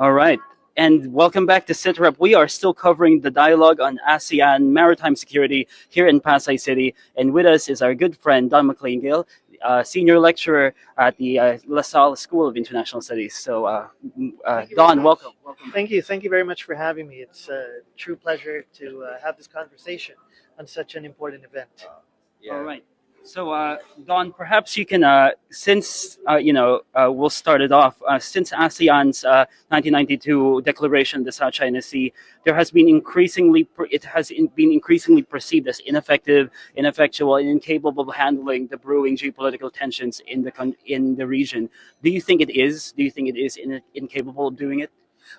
All right. And welcome back to SITREP. We are still covering the dialogue on ASEAN maritime security here in Pasay City. And with us is our good friend, Don Mclain Gill, senior lecturer at the LaSalle School of International Studies. So, Thank you very Don, welcome. much. Thank you. Thank you very much for having me. It's a true pleasure to have this conversation on such an important event. All right. So, Don, perhaps you can, since we'll start it off. Since ASEAN's 1992 declaration of the South China Sea, there has been been increasingly perceived as ineffective, ineffectual, and incapable of handling the brewing geopolitical tensions in the region. Do you think it is? Do you think it is incapable of doing it?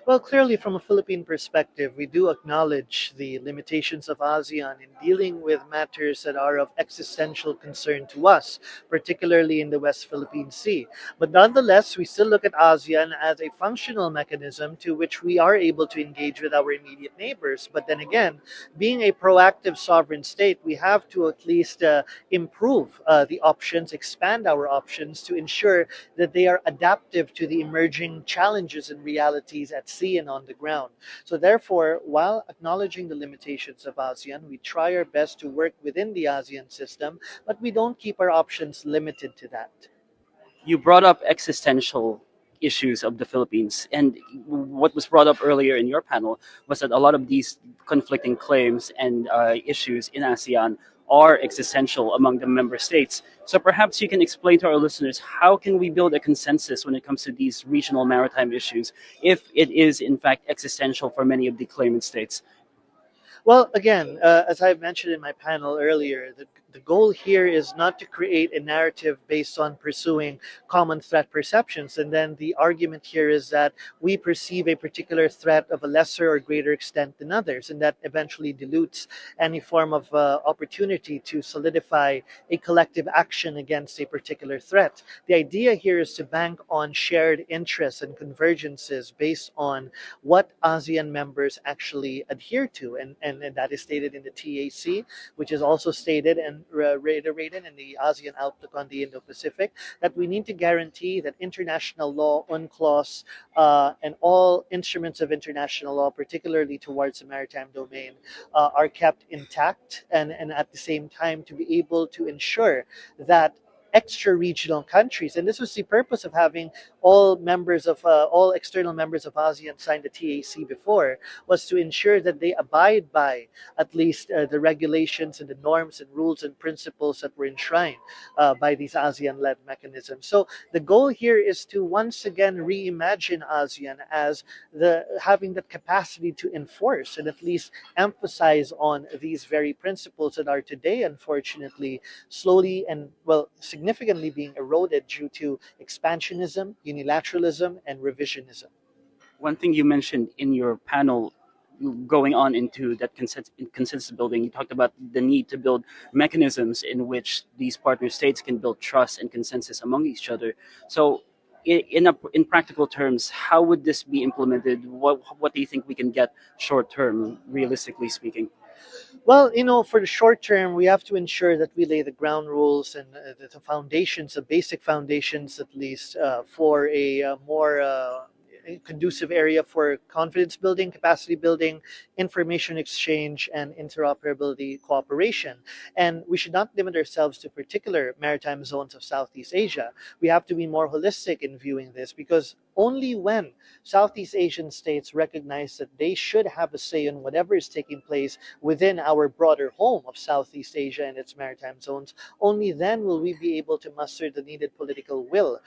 Well, clearly, from a Philippine perspective, we do acknowledge the limitations of ASEAN in dealing with matters that are of existential concern to us, particularly in the West Philippine Sea. But nonetheless, we still look at ASEAN as a functional mechanism to which we are able to engage with our immediate neighbors. But then again, being a proactive sovereign state, we have to at least improve the options, expand our options to ensure that they are adaptive to the emerging challenges and realities at sea and on the ground. So, therefore, while acknowledging the limitations of ASEAN, we try our best to work within the ASEAN system, but we don't keep our options limited to that. You brought up existential issues of the Philippines, and what was brought up earlier in your panel was that a lot of these conflicting claims and issues in ASEAN are existential among the member states. So perhaps you can explain to our listeners how can we build a consensus when it comes to these regional maritime issues if it is in fact existential for many of the claimant states. Well, again, as I mentioned in my panel earlier, the goal here is not to create a narrative based on pursuing common threat perceptions. And then the argument here is that we perceive a particular threat of a lesser or greater extent than others, and that eventually dilutes any form of opportunity to solidify a collective action against a particular threat. The idea here is to bank on shared interests and convergences based on what ASEAN members actually adhere to. And that is stated in the TAC, which is also stated and reiterated in the ASEAN Outlook on the Indo-Pacific, that we need to guarantee that international law, UNCLOS, and all instruments of international law, particularly towards the maritime domain, are kept intact, and at the same time to be able to ensure that extra regional countries, and this was the purpose of having all external members of ASEAN sign the TAC before, was to ensure that they abide by at least the regulations and the norms and rules and principles that were enshrined by these ASEAN-led mechanisms. So the goal here is to once again reimagine ASEAN as the having the capacity to enforce and at least emphasize on these very principles that are today, unfortunately, slowly and well significantly being eroded due to expansionism, unilateralism, and revisionism. One thing you mentioned in your panel going on into that consensus building, you talked about the need to build mechanisms in which these partner states can build trust and consensus among each other. So, in practical terms, how would this be implemented? What do you think we can get short term, realistically speaking? Well, for the short term, we have to ensure that we lay the ground rules and the foundations, the basic foundations at least, for a more conducive area for confidence building, capacity building, information exchange, and interoperability cooperation. And we should not limit ourselves to particular maritime zones of Southeast Asia. We have to be more holistic in viewing this, because only when Southeast Asian states recognize that they should have a say in whatever is taking place within our broader home of Southeast Asia and its maritime zones, only then will we be able to muster the needed political will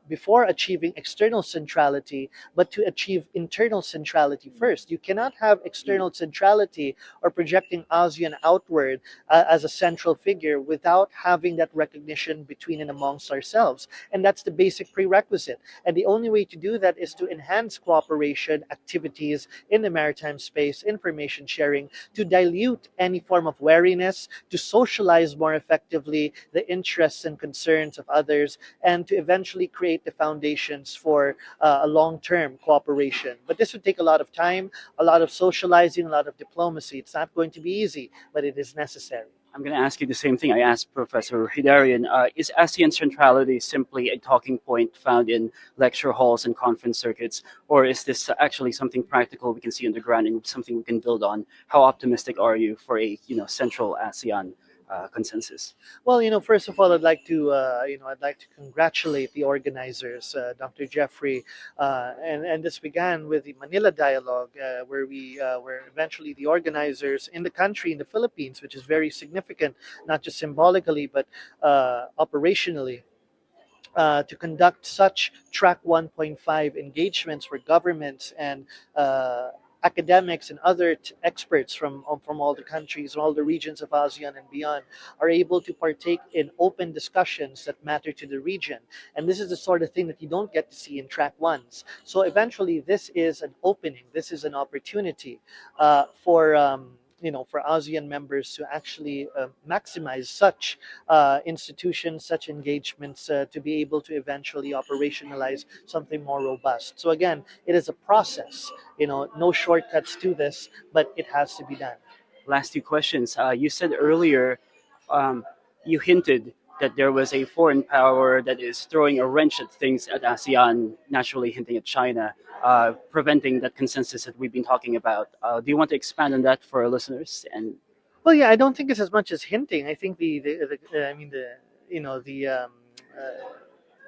before achieving external centrality, but to achieve internal centrality first. You cannot have external centrality or projecting ASEAN outward as a central figure without having that recognition between and amongst ourselves. And that's the basic prerequisite. And the only way to do that is to enhance cooperation activities in the maritime space, information sharing, to dilute any form of wariness, to socialize more effectively the interests and concerns of others, and to eventually create the foundations for a long-term cooperation. But this would take a lot of time, a lot of socializing, a lot of diplomacy. It's not going to be easy, but it is necessary. I'm going to ask you the same thing I asked Professor Hidarian. Is ASEAN centrality simply a talking point found in lecture halls and conference circuits, or is this actually something practical we can see on the ground and something we can build on? How optimistic are you for a central ASEAN consensus? Well, first of all, I'd like to congratulate the organizers, Dr. Jeffrey, and this began with the Manila Dialogue, where eventually the organizers in the country, in the Philippines, which is very significant, not just symbolically but operationally, to conduct such track 1.5 engagements where governments and uh, academics and other experts from all the countries, all the regions of ASEAN and beyond, are able to partake in open discussions that matter to the region. And this is the sort of thing that you don't get to see in track ones. So eventually, this is an opening. This is an opportunity for. For ASEAN members to actually maximize such institutions, such engagements, to be able to eventually operationalize something more robust. So again, it is a process. No shortcuts to this, but it has to be done. Last two questions. You said earlier, um, you hinted that there was a foreign power that is throwing a wrench at things at ASEAN, naturally hinting at China, preventing that consensus that we've been talking about. Do you want to expand on that for our listeners? And Well, yeah, I don't think it's as much as hinting. I think I mean the you know the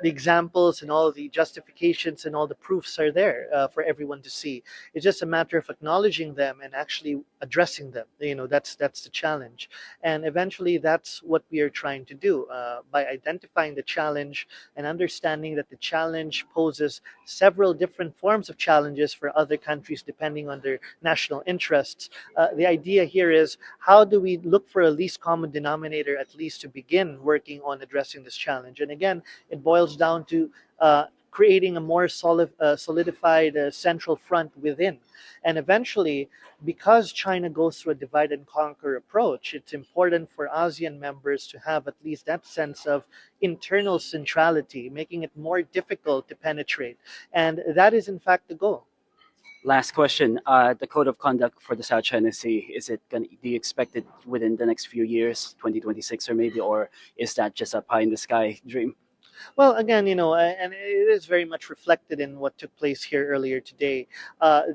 examples and all the justifications and all the proofs are there for everyone to see. It's just a matter of acknowledging them and actually addressing them. That's the challenge, and eventually that's what we are trying to do by identifying the challenge and understanding that the challenge poses several different forms of challenges for other countries depending on their national interests. The idea here is how do we look for a least common denominator at least to begin working on addressing this challenge? And again, it boils down to creating a more solidified central front within. And eventually, because China goes through a divide and conquer approach, it's important for ASEAN members to have at least that sense of internal centrality, making it more difficult to penetrate. And that is, in fact, the goal. last question: the code of conduct for the South China Sea, is it going? Do you expect it within the next few years, 2026 or maybe, or is that just a pie in the sky dream? Well, again, and it is very much reflected in what took place here earlier today.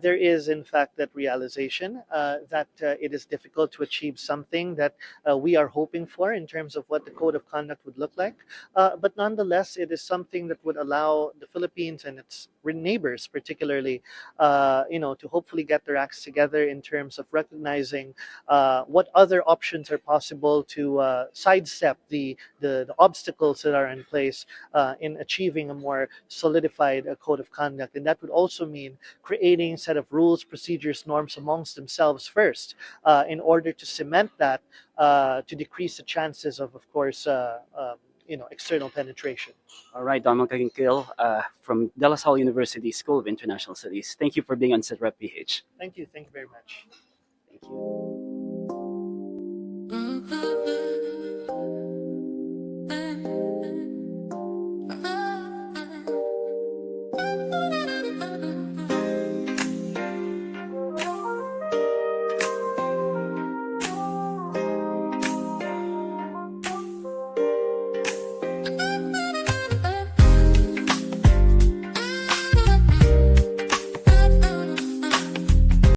There is, in fact, that realization that it is difficult to achieve something that we are hoping for in terms of what the code of conduct would look like. But nonetheless, it is something that would allow the Philippines and its neighbors, particularly, to hopefully get their acts together in terms of recognizing what other options are possible to sidestep the obstacles that are in place in achieving a more solidified code of conduct. And that would also mean creating a set of rules, procedures, norms amongst themselves first in order to cement that to decrease the chances of course, external penetration. All right, Don Mclain Gill from De La Salle University School of International Studies. Thank you for being on SITREP PH. Thank you. Thank you very much. Thank you.